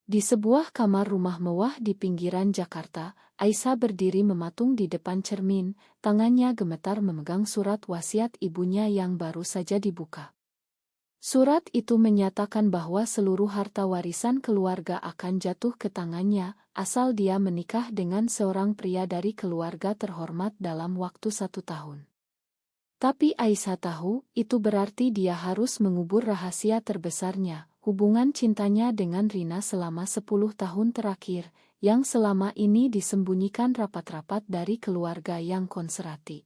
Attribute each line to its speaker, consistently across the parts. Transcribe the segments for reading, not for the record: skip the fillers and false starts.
Speaker 1: Di sebuah kamar rumah mewah di pinggiran Jakarta, Aisyah berdiri mematung di depan cermin, tangannya gemetar memegang surat wasiat ibunya yang baru saja dibuka. Surat itu menyatakan bahwa seluruh harta warisan keluarga akan jatuh ke tangannya, asal dia menikah dengan seorang pria dari keluarga terhormat dalam waktu 1 tahun. Tapi Aisyah tahu, itu berarti dia harus mengubur rahasia terbesarnya, hubungan cintanya dengan Rina selama 10 tahun terakhir, yang selama ini disembunyikan rapat-rapat dari keluarga yang konservatif.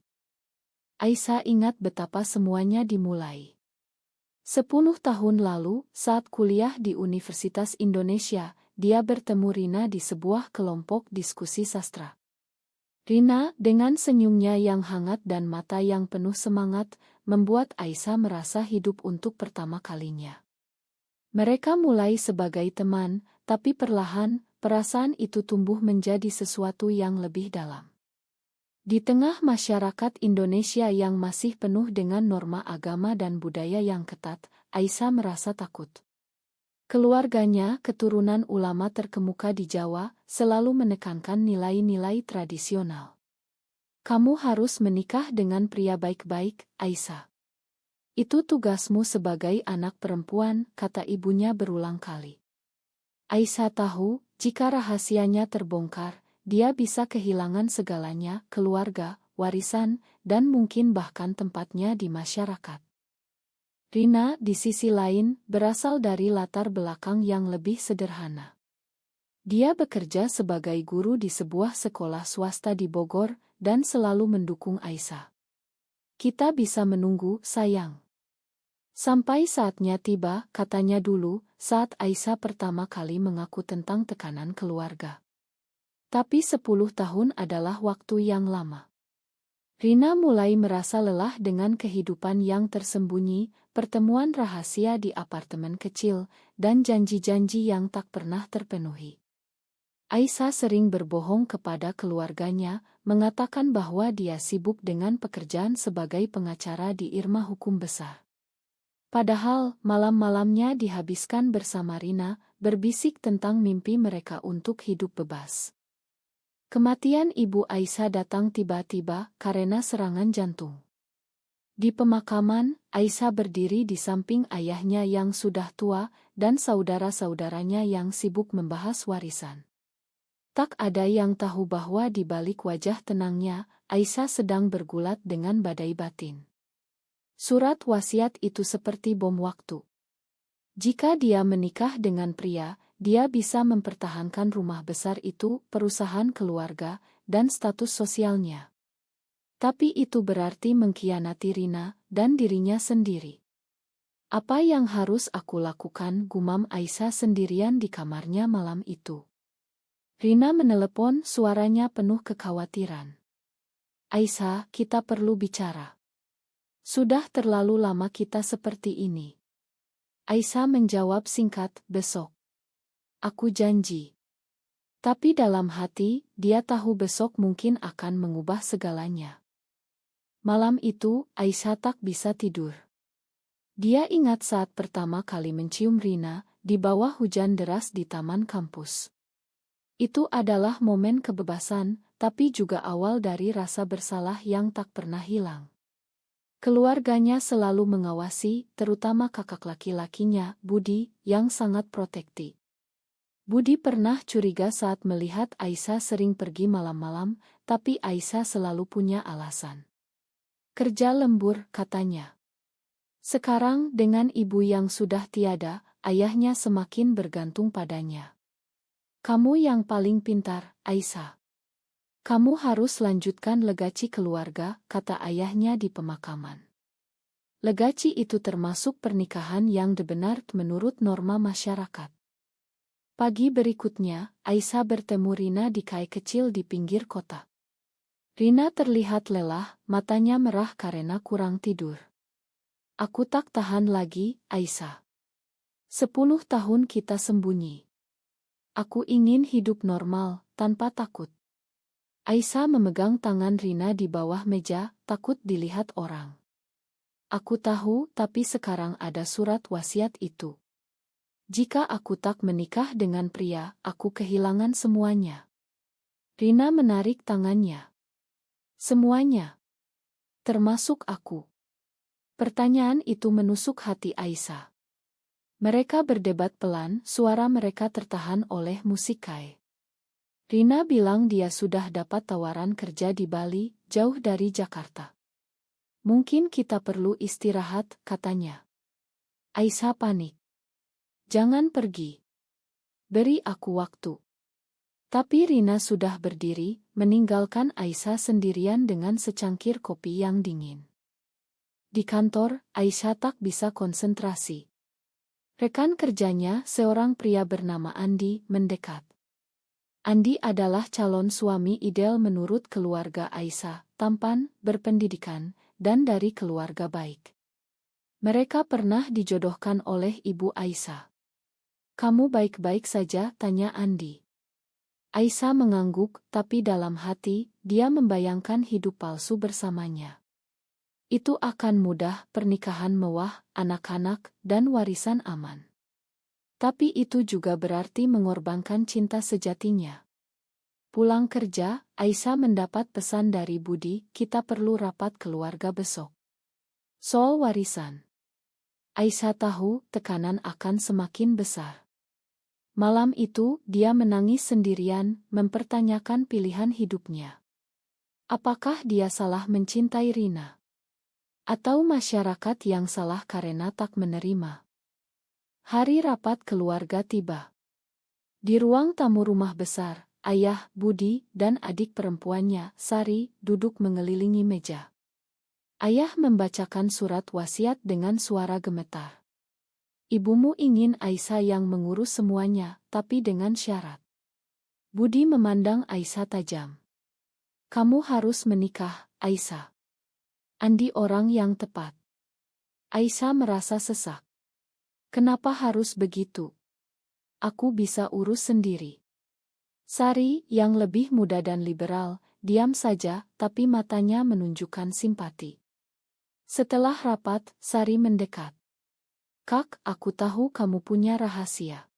Speaker 1: Aisyah ingat betapa semuanya dimulai 10 tahun lalu, saat kuliah di Universitas Indonesia, dia bertemu Rina di sebuah kelompok diskusi sastra. Rina, dengan senyumnya yang hangat dan mata yang penuh semangat, membuat Aisyah merasa hidup untuk pertama kalinya. Mereka mulai sebagai teman, tapi perlahan, perasaan itu tumbuh menjadi sesuatu yang lebih dalam. Di tengah masyarakat Indonesia yang masih penuh dengan norma agama dan budaya yang ketat, Aisyah merasa takut. Keluarganya, keturunan ulama terkemuka di Jawa, selalu menekankan nilai-nilai tradisional. Kamu harus menikah dengan pria baik-baik, Aisyah. Itu tugasmu sebagai anak perempuan, kata ibunya berulang kali. Aisyah tahu, jika rahasianya terbongkar, dia bisa kehilangan segalanya, keluarga, warisan, dan mungkin bahkan tempatnya di masyarakat. Rina, di sisi lain, berasal dari latar belakang yang lebih sederhana. Dia bekerja sebagai guru di sebuah sekolah swasta di Bogor, dan selalu mendukung Aisyah. Kita bisa menunggu, sayang. Sampai saatnya tiba, katanya dulu, saat Aisyah pertama kali mengaku tentang tekanan keluarga. Tapi 10 tahun adalah waktu yang lama. Rina mulai merasa lelah dengan kehidupan yang tersembunyi, pertemuan rahasia di apartemen kecil, dan janji-janji yang tak pernah terpenuhi. Aisyah sering berbohong kepada keluarganya, mengatakan bahwa dia sibuk dengan pekerjaan sebagai pengacara di Irma Hukum Besar. Padahal, malam-malamnya dihabiskan bersama Rina, berbisik tentang mimpi mereka untuk hidup bebas. Kematian ibu Aisyah datang tiba-tiba karena serangan jantung. Di pemakaman, Aisyah berdiri di samping ayahnya yang sudah tua dan saudara-saudaranya yang sibuk membahas warisan. Tak ada yang tahu bahwa di balik wajah tenangnya, Aisyah sedang bergulat dengan badai batin. Surat wasiat itu seperti bom waktu. Jika dia menikah dengan pria, dia bisa mempertahankan rumah besar itu, perusahaan keluarga, dan status sosialnya. Tapi itu berarti mengkhianati Rina dan dirinya sendiri. Apa yang harus aku lakukan, gumam Aisyah sendirian di kamarnya malam itu. Rina menelepon, suaranya penuh kekhawatiran. Aisyah, kita perlu bicara. Sudah terlalu lama kita seperti ini. Aisyah menjawab singkat, besok. Aku janji. Tapi dalam hati, dia tahu besok mungkin akan mengubah segalanya. Malam itu, Aisyah tak bisa tidur. Dia ingat saat pertama kali mencium Rina, di bawah hujan deras di taman kampus. Itu adalah momen kebebasan, tapi juga awal dari rasa bersalah yang tak pernah hilang. Keluarganya selalu mengawasi, terutama kakak laki-lakinya, Budi, yang sangat protektif. Budi pernah curiga saat melihat Aisyah sering pergi malam-malam, tapi Aisyah selalu punya alasan. Kerja lembur, katanya. Sekarang, dengan ibu yang sudah tiada, ayahnya semakin bergantung padanya. Kamu yang paling pintar, Aisyah. Kamu harus lanjutkan legacy keluarga, kata ayahnya di pemakaman. Legacy itu termasuk pernikahan yang benar menurut norma masyarakat. Pagi berikutnya, Aisyah bertemu Rina di kai kecil di pinggir kota. Rina terlihat lelah, matanya merah karena kurang tidur. Aku tak tahan lagi, Aisyah. 10 tahun kita sembunyi. Aku ingin hidup normal, tanpa takut. Aisyah memegang tangan Rina di bawah meja, takut dilihat orang. Aku tahu, tapi sekarang ada surat wasiat itu. Jika aku tak menikah dengan pria, aku kehilangan semuanya. Rina menarik tangannya. Semuanya. Termasuk aku. Pertanyaan itu menusuk hati Aisyah. Mereka berdebat pelan, suara mereka tertahan oleh musik Kai. Rina bilang dia sudah dapat tawaran kerja di Bali, jauh dari Jakarta. Mungkin kita perlu istirahat, katanya. Aisyah panik. Jangan pergi. Beri aku waktu. Tapi Rina sudah berdiri, meninggalkan Aisyah sendirian dengan secangkir kopi yang dingin. Di kantor, Aisyah tak bisa konsentrasi. Rekan kerjanya, seorang pria bernama Andi, mendekat. Andi adalah calon suami ideal menurut keluarga Aisyah, tampan, berpendidikan, dan dari keluarga baik. Mereka pernah dijodohkan oleh ibu Aisyah. "Kamu baik-baik saja?" tanya Andi. Aisyah mengangguk, tapi dalam hati, dia membayangkan hidup palsu bersamanya. Itu akan mudah, pernikahan mewah, anak-anak, dan warisan aman. Tapi itu juga berarti mengorbankan cinta sejatinya. Pulang kerja, Aisyah mendapat pesan dari Budi, "Kita perlu rapat keluarga besok. Soal warisan." Aisyah tahu tekanan akan semakin besar. Malam itu, dia menangis sendirian, mempertanyakan pilihan hidupnya. Apakah dia salah mencintai Rina? Atau masyarakat yang salah karena tak menerima? Hari rapat keluarga tiba. Di ruang tamu rumah besar, ayah, Budi, dan adik perempuannya, Sari, duduk mengelilingi meja. Ayah membacakan surat wasiat dengan suara gemetar. "Ibumu ingin Aisyah yang mengurus semuanya, tapi dengan syarat." Budi memandang Aisyah tajam. "Kamu harus menikah, Aisyah. Andi orang yang tepat." Aisyah merasa sesak. "Kenapa harus begitu? Aku bisa urus sendiri." Sari, yang lebih muda dan liberal, diam saja, tapi matanya menunjukkan simpati. Setelah rapat, Sari mendekat. "Kak, aku tahu kamu punya rahasia.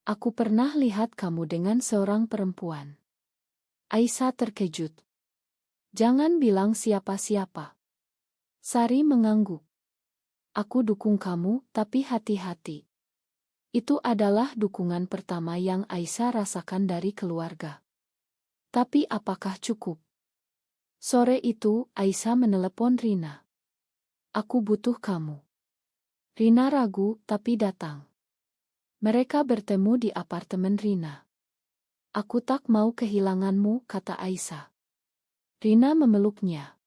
Speaker 1: Aku pernah lihat kamu dengan seorang perempuan." Aisyah terkejut. "Jangan bilang siapa-siapa." Sari mengangguk. "Aku dukung kamu, tapi hati-hati." Itu adalah dukungan pertama yang Aisyah rasakan dari keluarga. Tapi apakah cukup? Sore itu, Aisyah menelepon Rina. "Aku butuh kamu." Rina ragu, tapi datang. Mereka bertemu di apartemen Rina. "Aku tak mau kehilanganmu," kata Aisyah. Rina memeluknya.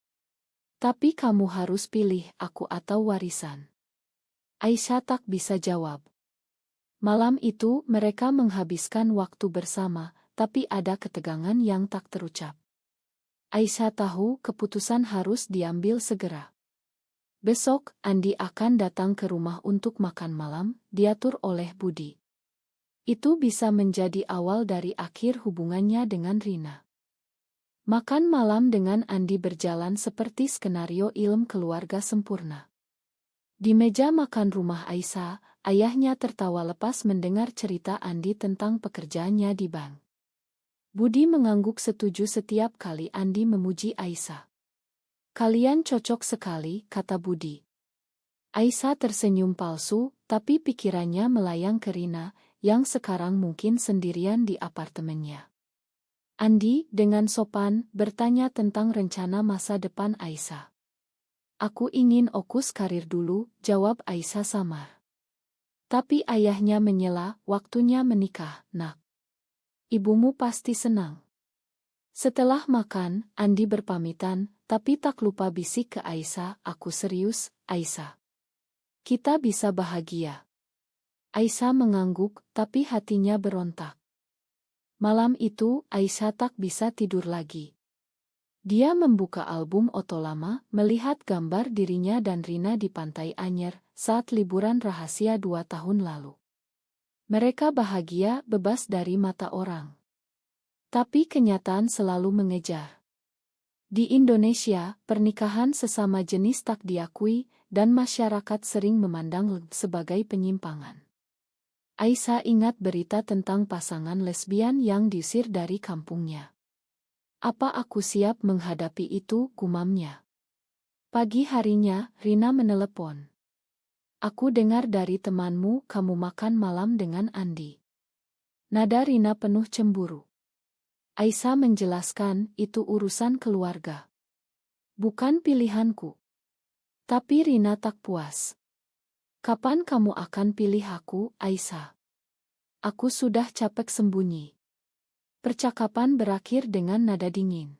Speaker 1: "Tapi kamu harus pilih aku atau warisan." Aisyah tak bisa jawab. Malam itu mereka menghabiskan waktu bersama, tapi ada ketegangan yang tak terucap. Aisyah tahu keputusan harus diambil segera. Besok, Andi akan datang ke rumah untuk makan malam, diatur oleh Budi. Itu bisa menjadi awal dari akhir hubungannya dengan Rina. Makan malam dengan Andi berjalan seperti skenario film keluarga sempurna. Di meja makan rumah Aisyah, ayahnya tertawa lepas mendengar cerita Andi tentang pekerjaannya di bank. Budi mengangguk setuju setiap kali Andi memuji Aisyah. "Kalian cocok sekali," kata Budi. Aisyah tersenyum palsu, tapi pikirannya melayang ke Rina, yang sekarang mungkin sendirian di apartemennya. Andi, dengan sopan, bertanya tentang rencana masa depan Aisyah. "Aku ingin fokus karir dulu," jawab Aisyah samar. Tapi ayahnya menyela, "Waktunya menikah, nak. Ibumu pasti senang." Setelah makan, Andi berpamitan, tapi tak lupa bisik ke Aisyah, "Aku serius, Aisyah. Kita bisa bahagia." Aisyah mengangguk, tapi hatinya berontak. Malam itu, Aisyah tak bisa tidur lagi. Dia membuka album foto lama, melihat gambar dirinya dan Rina di Pantai Anyer, saat liburan rahasia 2 tahun lalu. Mereka bahagia, bebas dari mata orang. Tapi kenyataan selalu mengejar. Di Indonesia, pernikahan sesama jenis tak diakui, dan masyarakat sering memandang sebagai penyimpangan. Aisyah ingat berita tentang pasangan lesbian yang diusir dari kampungnya. Apa aku siap menghadapi itu, gumamnya. Pagi harinya, Rina menelepon. Aku dengar dari temanmu kamu makan malam dengan Andi. Nada Rina penuh cemburu. Aisyah menjelaskan itu urusan keluarga. Bukan pilihanku. Tapi Rina tak puas. Kapan kamu akan pilih aku, Aisyah? Aku sudah capek sembunyi. Percakapan berakhir dengan nada dingin.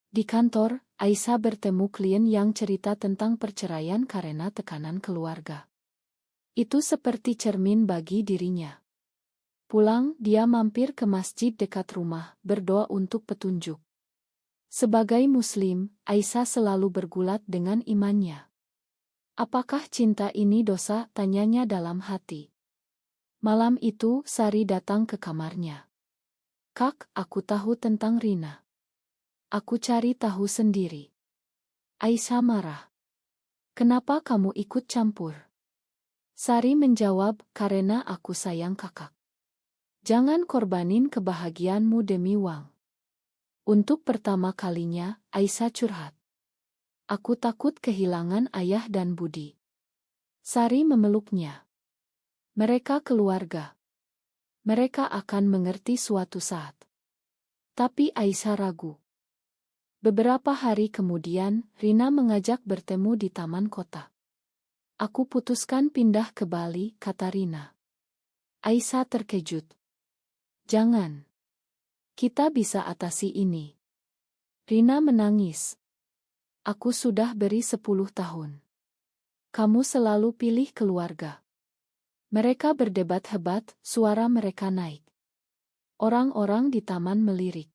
Speaker 1: Di kantor, Aisyah bertemu klien yang cerita tentang perceraian karena tekanan keluarga. Itu seperti cermin bagi dirinya. Pulang, dia mampir ke masjid dekat rumah, berdoa untuk petunjuk. Sebagai Muslim, Aisyah selalu bergulat dengan imannya. Apakah cinta ini dosa? Tanyanya dalam hati. Malam itu, Sari datang ke kamarnya. Kak, aku tahu tentang Rina. Aku cari tahu sendiri. Aisyah marah. Kenapa kamu ikut campur? Sari menjawab, karena aku sayang kakak. Jangan korbanin kebahagiaanmu demi uang. Untuk pertama kalinya, Aisyah curhat. Aku takut kehilangan ayah dan budi. Sari memeluknya. Mereka keluarga. Mereka akan mengerti suatu saat. Tapi Aisyah ragu. Beberapa hari kemudian, Rina mengajak bertemu di taman kota. Aku putuskan pindah ke Bali, kata Rina. Aisyah terkejut. Jangan. Kita bisa atasi ini. Rina menangis. Aku sudah beri 10 tahun. Kamu selalu pilih keluarga. Mereka berdebat hebat, suara mereka naik. Orang-orang di taman melirik.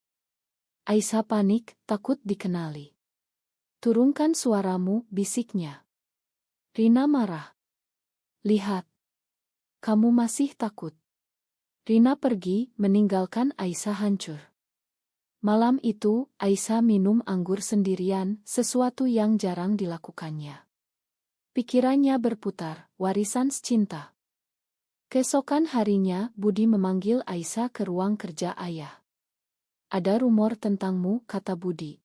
Speaker 1: Aisyah panik, takut dikenali. Turunkan suaramu, bisiknya. Rina marah. Lihat. Kamu masih takut. Rina pergi, meninggalkan Aisyah hancur. Malam itu, Aisyah minum anggur sendirian, sesuatu yang jarang dilakukannya. Pikirannya berputar, warisan cinta. Keesokan harinya, Budi memanggil Aisyah ke ruang kerja ayah. Ada rumor tentangmu, kata Budi.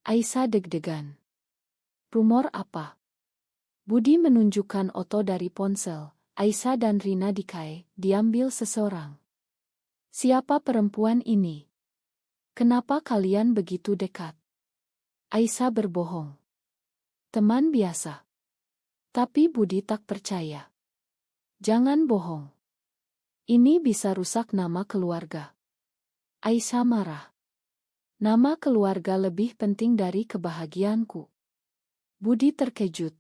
Speaker 1: Aisyah deg-degan. Rumor apa? Budi menunjukkan foto dari ponsel. Aisyah dan Rina diambil seseorang. Siapa perempuan ini? Kenapa kalian begitu dekat? Aisyah berbohong. Teman biasa. Tapi Budi tak percaya. Jangan bohong. Ini bisa rusak nama keluarga. Aisyah marah. Nama keluarga lebih penting dari kebahagiaanku. Budi terkejut.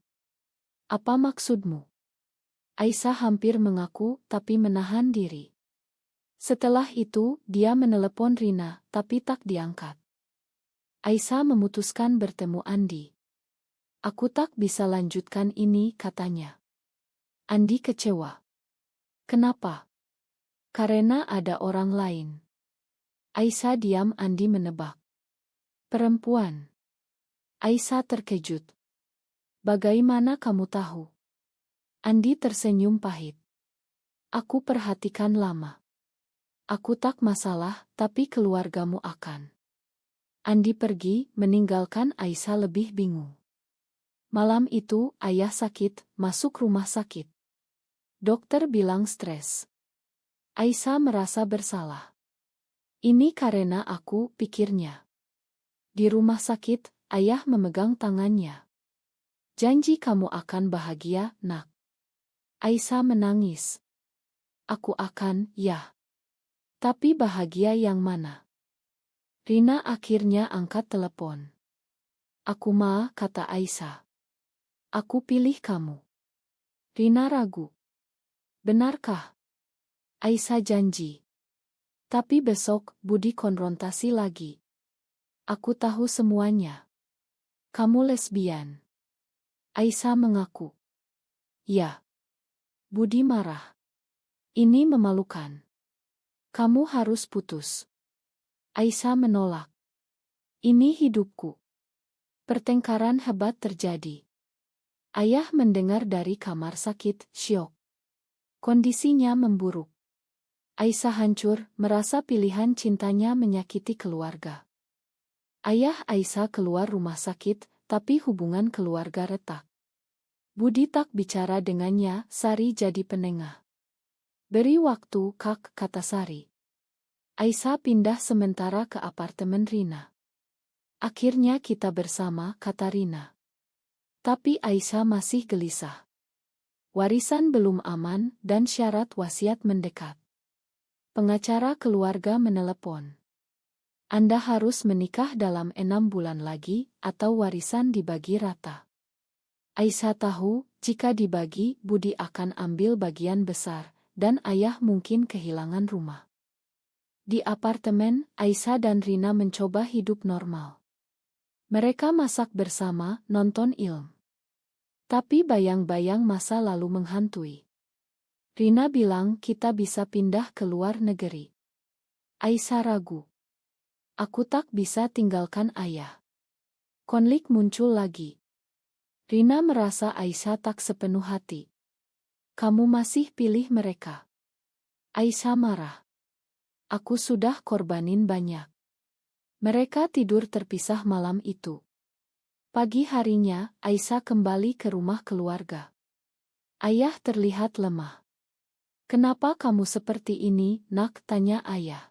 Speaker 1: Apa maksudmu? Aisyah hampir mengaku tapi menahan diri. Setelah itu, dia menelepon Rina, tapi tak diangkat. Aisyah memutuskan bertemu Andi. Aku tak bisa lanjutkan ini, katanya. Andi kecewa. Kenapa? Karena ada orang lain. Aisyah diam, Andi menebak. Perempuan. Aisyah terkejut. Bagaimana kamu tahu? Andi tersenyum pahit. Aku perhatikan lama. Aku tak masalah, tapi keluargamu akan. Andi pergi, meninggalkan Aisyah lebih bingung. Malam itu, ayah sakit, masuk rumah sakit. Dokter bilang stres. Aisyah merasa bersalah. Ini karena aku, pikirnya. Di rumah sakit, ayah memegang tangannya. Janji kamu akan bahagia, nak. Aisyah menangis. Aku akan, ya. Tapi bahagia yang mana? Rina akhirnya angkat telepon. Aku kata Aisyah. Aku pilih kamu. Rina ragu. Benarkah? Aisyah janji. Tapi besok, Budi konfrontasi lagi. Aku tahu semuanya. Kamu lesbian. Aisyah mengaku. Ya. Budi marah. Ini memalukan. Kamu harus putus. Aisyah menolak. Ini hidupku. Pertengkaran hebat terjadi. Ayah mendengar dari kamar sakit, syok. Kondisinya memburuk. Aisyah hancur, merasa pilihan cintanya menyakiti keluarga. Ayah Aisyah keluar rumah sakit, tapi hubungan keluarga retak. Budi tak bicara dengannya, Sari jadi penengah. Beri waktu, Kak, kata Sari. Aisyah pindah sementara ke apartemen Rina. Akhirnya kita bersama, kata Rina. Tapi Aisyah masih gelisah. Warisan belum aman, dan syarat wasiat mendekat. Pengacara keluarga menelepon. Anda harus menikah dalam 6 bulan lagi, atau warisan dibagi rata. Aisyah tahu, jika dibagi, Budi akan ambil bagian besar, dan ayah mungkin kehilangan rumah. Di apartemen, Aisyah dan Rina mencoba hidup normal. Mereka masak bersama, nonton film. Tapi bayang-bayang masa lalu menghantui. Rina bilang kita bisa pindah ke luar negeri. Aisyah ragu. Aku tak bisa tinggalkan ayah. Konflik muncul lagi. Rina merasa Aisyah tak sepenuh hati. Kamu masih pilih mereka. Aisyah marah. Aku sudah korbanin banyak. Mereka tidur terpisah malam itu. Pagi harinya, Aisyah kembali ke rumah keluarga. Ayah terlihat lemah. Kenapa kamu seperti ini, nak? Tanya ayah.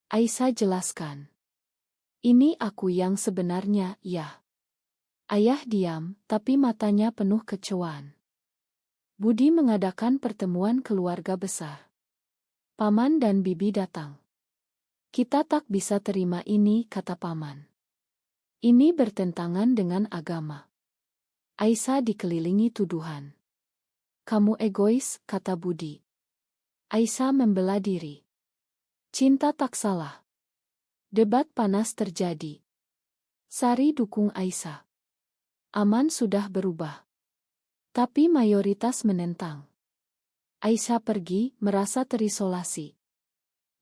Speaker 1: Aisyah jelaskan. Ini aku yang sebenarnya, ya. Ayah diam, tapi matanya penuh kecewaan. Budi mengadakan pertemuan keluarga besar. Paman dan bibi datang. Kita tak bisa terima ini, kata paman. Ini bertentangan dengan agama. Aisyah dikelilingi tuduhan. Kamu egois, kata Budi. Aisyah membela diri. Cinta tak salah. Debat panas terjadi. Sari dukung Aisyah. Aman sudah berubah. Tapi mayoritas menentang. Aisyah pergi, merasa terisolasi.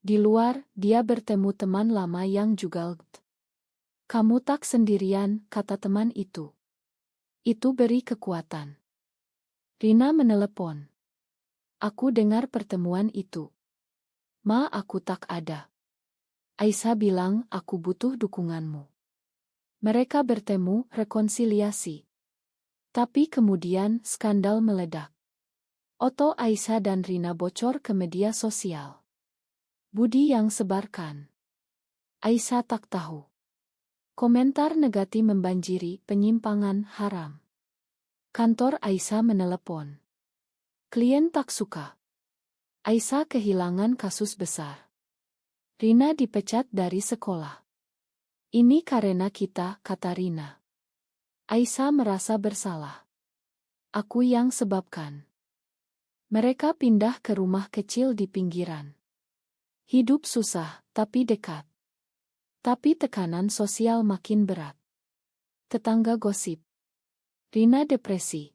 Speaker 1: Di luar, dia bertemu teman lama yang juga Kamu tak sendirian, kata teman itu. Itu beri kekuatan. Rina menelepon. Aku dengar pertemuan itu. Ma, aku tak ada. Aisyah bilang, aku butuh dukunganmu. Mereka bertemu, rekonsiliasi. Tapi kemudian, skandal meledak. Foto Aisyah dan Rina bocor ke media sosial. Budi yang sebarkan. Aisyah tak tahu. Komentar negatif membanjiri, penyimpangan haram. Kantor Aisyah menelepon. Klien tak suka. Aisyah kehilangan kasus besar. Rina dipecat dari sekolah. Ini karena kita, kata Rina. Aisyah merasa bersalah. Aku yang sebabkan. Mereka pindah ke rumah kecil di pinggiran. Hidup susah, tapi dekat. Tapi tekanan sosial makin berat. Tetangga gosip. Rina depresi.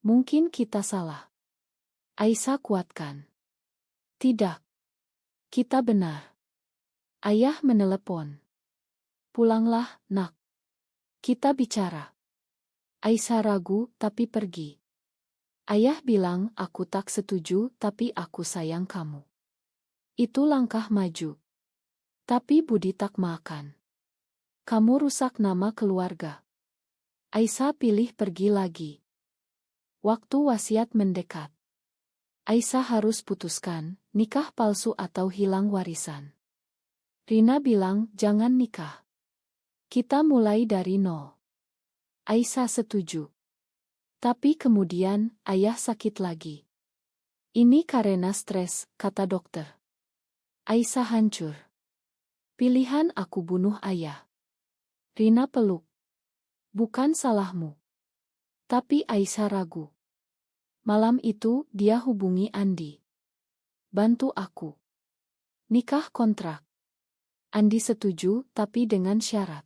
Speaker 1: Mungkin kita salah. Aisyah kuatkan. Tidak. Kita benar. Ayah menelepon. Pulanglah, nak. Kita bicara. Aisyah ragu, tapi pergi. Ayah bilang, aku tak setuju, tapi aku sayang kamu. Itu langkah maju. Tapi Budi tak makan. Kamu rusak nama keluarga. Aisyah pilih pergi lagi. Waktu wasiat mendekat. Aisyah harus putuskan, nikah palsu atau hilang warisan. Rina bilang, jangan nikah. Kita mulai dari nol. Aisyah setuju. Tapi kemudian, ayah sakit lagi. Ini karena stres, kata dokter. Aisyah hancur. Pilihan aku bunuh ayah. Rina peluk. Bukan salahmu. Tapi Aisyah ragu. Malam itu, dia hubungi Andi. Bantu aku. Nikah kontrak. Andi setuju, tapi dengan syarat.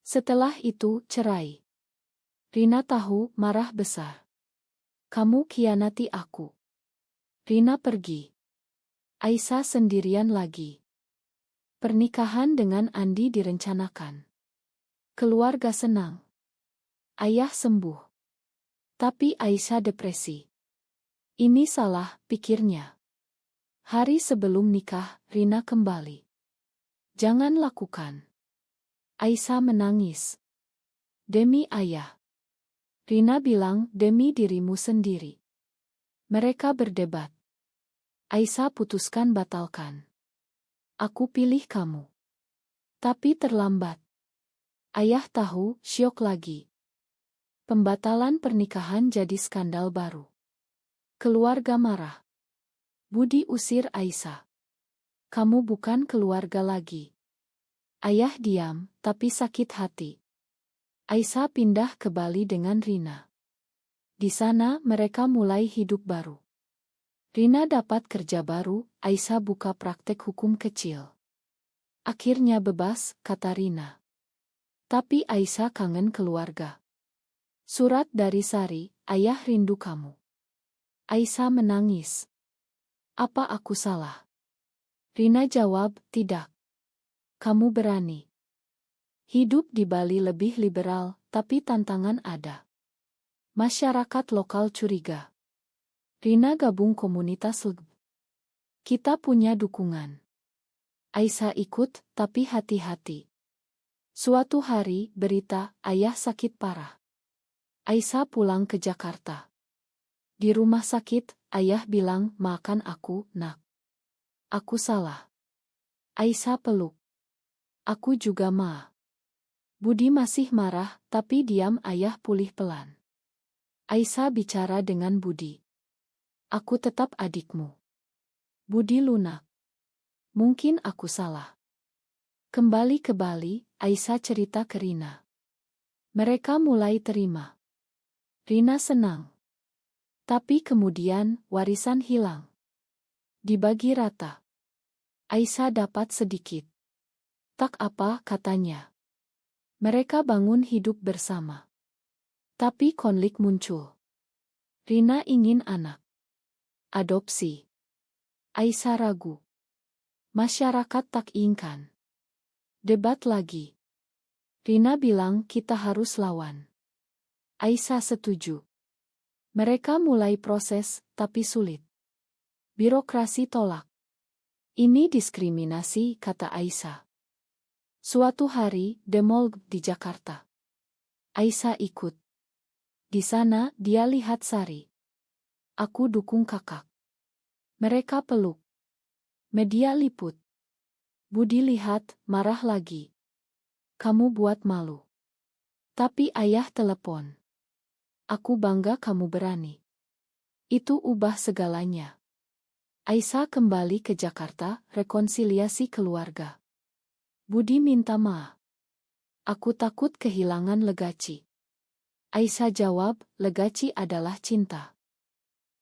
Speaker 1: Setelah itu, cerai. Rina tahu, marah besar. Kamu khianati aku. Rina pergi. Aisyah sendirian lagi. Pernikahan dengan Andi direncanakan. Keluarga senang. Ayah sembuh. Tapi Aisyah depresi. Ini salah, pikirnya. Hari sebelum nikah, Rina kembali. Jangan lakukan. Aisyah menangis. Demi ayah. Rina bilang demi dirimu sendiri. Mereka berdebat. Aisyah putuskan batalkan. Aku pilih kamu. Tapi terlambat. Ayah tahu, syok lagi. Pembatalan pernikahan jadi skandal baru. Keluarga marah. Budi usir Aisyah. Kamu bukan keluarga lagi. Ayah diam, tapi sakit hati. Aisyah pindah ke Bali dengan Rina. Di sana mereka mulai hidup baru. Rina dapat kerja baru, Aisyah buka praktek hukum kecil. Akhirnya bebas, kata Rina. Tapi Aisyah kangen keluarga. Surat dari Sari, ayah rindu kamu. Aisyah menangis. Apa aku salah? Rina jawab, tidak. Kamu berani. Hidup di Bali lebih liberal, tapi tantangan ada. Masyarakat lokal curiga. Rina gabung komunitas LGB. Kita punya dukungan. Aisyah ikut, tapi hati-hati. Suatu hari, berita, ayah sakit parah. Aisyah pulang ke Jakarta. Di rumah sakit, ayah bilang, maafkan aku, nak. Aku salah. Aisyah peluk. Aku juga ma. Budi masih marah, tapi diam ayah pulih pelan. Aisyah bicara dengan Budi. Aku tetap adikmu. Budi lunak. Mungkin aku salah. Kembali ke Bali, Aisyah cerita ke Rina. Mereka mulai terima. Rina senang. Tapi kemudian, warisan hilang. Dibagi rata. Aisyah dapat sedikit. Tak apa, katanya. Mereka bangun hidup bersama. Tapi konflik muncul. Rina ingin anak. Adopsi. Aisyah ragu. Masyarakat tak inginkan. Debat lagi. Rina bilang kita harus lawan. Aisyah setuju. Mereka mulai proses, tapi sulit. Birokrasi tolak. Ini diskriminasi, kata Aisyah. Suatu hari, demo di Jakarta. Aisyah ikut. Di sana, dia lihat Sari. Aku dukung kakak. Mereka peluk. Media liput. Budi lihat, marah lagi. Kamu buat malu. Tapi ayah telepon. Aku bangga kamu berani. Itu ubah segalanya. Aisyah kembali ke Jakarta, rekonsiliasi keluarga. Budi minta maaf. Aku takut kehilangan legacy. Aisyah jawab, legacy adalah cinta.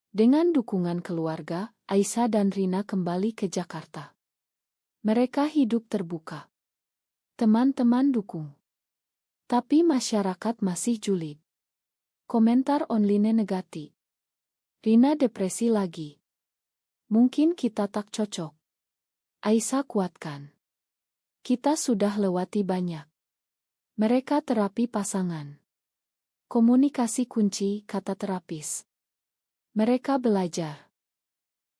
Speaker 1: Dengan dukungan keluarga, Aisyah dan Rina kembali ke Jakarta. Mereka hidup terbuka. Teman-teman dukung. Tapi masyarakat masih julid. Komentar online negatif. Rina depresi lagi. Mungkin kita tak cocok. Aisyah kuatkan. Kita sudah lewati banyak. Mereka terapi pasangan. Komunikasi kunci, kata terapis. Mereka belajar.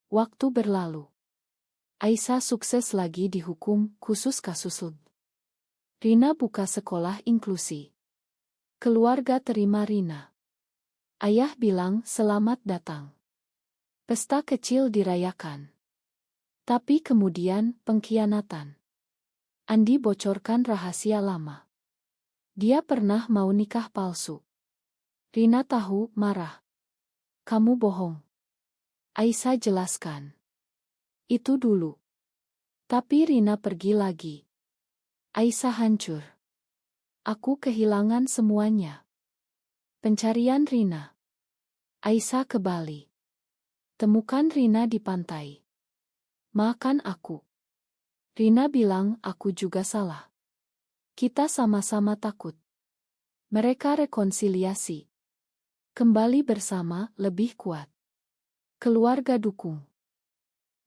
Speaker 1: Waktu berlalu. Aisyah sukses lagi dihukum, khusus kasus LGB. Rina buka sekolah inklusi. Keluarga terima Rina. Ayah bilang selamat datang. Pesta kecil dirayakan. Tapi kemudian pengkhianatan. Andi bocorkan rahasia lama. Dia pernah mau nikah palsu. Rina tahu, marah. Kamu bohong. Aisyah jelaskan. Itu dulu. Tapi Rina pergi lagi. Aisyah hancur. Aku kehilangan semuanya. Pencarian Rina. Aisyah ke Bali. Temukan Rina di pantai. Maafkan aku. Rina bilang aku juga salah. Kita sama-sama takut. Mereka rekonsiliasi. Kembali bersama, lebih kuat. Keluarga dukung.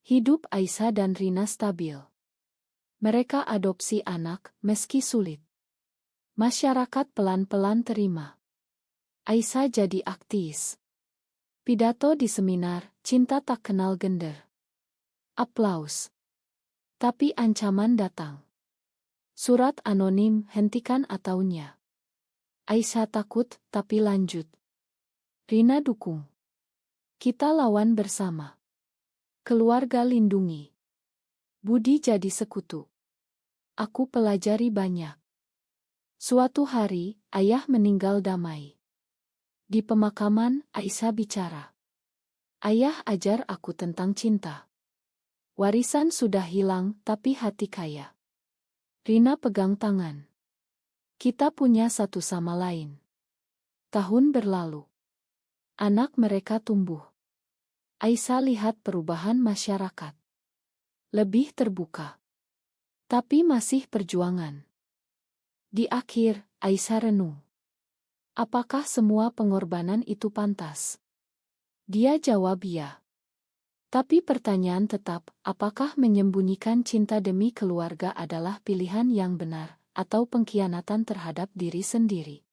Speaker 1: Hidup Aisyah dan Rina stabil. Mereka adopsi anak, meski sulit. Masyarakat pelan-pelan terima. Aisyah jadi aktivis. Pidato di seminar, cinta tak kenal gender. Aplaus. Tapi ancaman datang. Surat anonim, hentikan ataunya. Aisyah takut, tapi lanjut. Rina dukung. Kita lawan bersama. Keluarga lindungi. Budi jadi sekutu. Aku pelajari banyak. Suatu hari, ayah meninggal damai. Di pemakaman, Aisyah bicara. Ayah ajar aku tentang cinta. Warisan sudah hilang, tapi hati kaya. Rina pegang tangan. Kita punya satu sama lain. Tahun berlalu. Anak mereka tumbuh. Aisyah lihat perubahan masyarakat. Lebih terbuka. Tapi masih perjuangan. Di akhir, Aisyah renung. Apakah semua pengorbanan itu pantas? Dia jawab ya. Tapi pertanyaan tetap, apakah menyembunyikan cinta demi keluarga adalah pilihan yang benar, atau pengkhianatan terhadap diri sendiri?